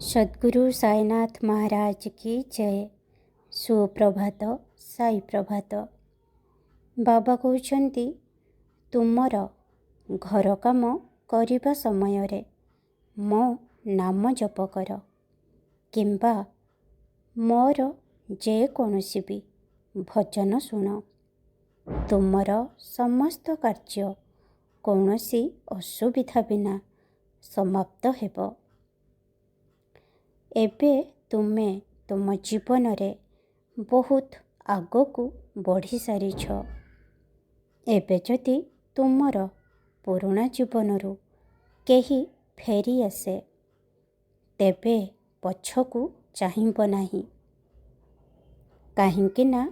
ସଦ୍ଗୁରୁ ସାଇନାଥ ମହାରାଜ କି ଜୟ। ସୁପ୍ରଭାତ, ସାଇ ପ୍ରଭାତ। ବାବା କହୁଛନ୍ତି, ତୁମର ଘର କାମ କରିବା ସମୟରେ ମୋ ନାମ ଜପ କର କିମ୍ବା ମୋର ଯେକୌଣସି ବି ଭଜନ ଶୁଣ। ତୁମର ସମସ୍ତ କାର୍ଯ୍ୟ କୌଣସି ଅସୁବିଧା ବିନା ସମାପ୍ତ ହେବ। ଏବେ ତୁମେ ତୁମ ଜୀବନରେ ବହୁତ ଆଗକୁ ବଢ଼ି ସାରିଛ। ଏବେ ଯଦି ତୁମର ପୁରୁଣା ଜୀବନରୁ କେହି ଫେରି ଆସେ, ତେବେ ପଛକୁ ଚାହିଁବ ନାହିଁ। କାହିଁକି ନା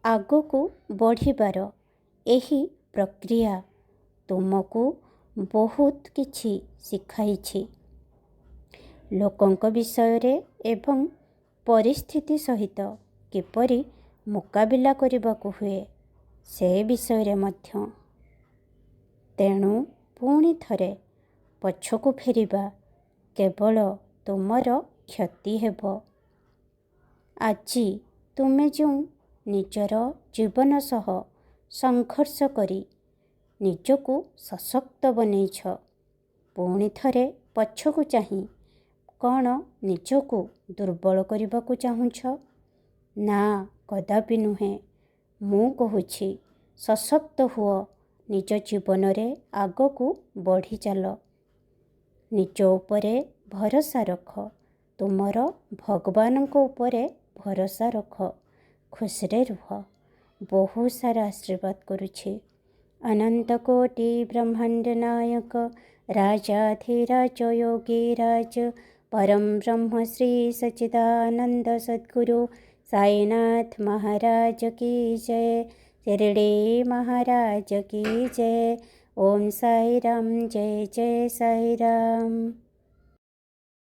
ଆଗକୁ ବଢ଼ିବାର ଏହି ପ୍ରକ୍ରିୟା ତୁମକୁ ବହୁତ କିଛି ଶିଖାଇଛି। ଲୋକଙ୍କ ବିଷୟରେ ଏବଂ ପରିସ୍ଥିତି ସହିତ କିପରି ମୁକାବିଲା କରିବାକୁ ହୁଏ, ସେ ବିଷୟରେ ମଧ୍ୟ। ତେଣୁ ପୁଣି ଥରେ ପଛକୁ ଫେରିବା କେବଳ ତୁମର କ୍ଷତି ହେବ। ଆଜି ତୁମେ ଯେଉଁ ନିଜର ଜୀବନ ସହ ସଂଘର୍ଷ କରି ନିଜକୁ ସଶକ୍ତ ବନେଇଛ, ପୁଣି ଥରେ ପଛକୁ ଚାହିଁ କ'ଣ ନିଜକୁ ଦୁର୍ବଳ କରିବାକୁ ଚାହୁଁଛ? ନା, କଦାପି ନୁହେଁ। ମୁଁ କହୁଛି, ସଶକ୍ତ ହୁଅ, ନିଜ ଜୀବନରେ ଆଗକୁ ବଢ଼ି ଚାଲ। ନିଜ ଉପରେ ଭରସା ରଖ, ତୁମର ଭଗବାନଙ୍କ ଉପରେ ଭରସା ରଖ। ଖୁସିରେ ରୁହ। ବହୁତ ସାରା ଆଶୀର୍ବାଦ କରୁଛି। ଅନନ୍ତ କୋଟି ବ୍ରହ୍ମାଣ୍ଡ ନାୟକ ରାଜାଧିରାଜ ଯୋଗୀରାଜ परम ब्रह्म श्री सच्चिदानंद सद्गुरु साईनाथ महाराज की जय। शिरडी महाराज की जय। ओम साई राम, जय जय साई राम।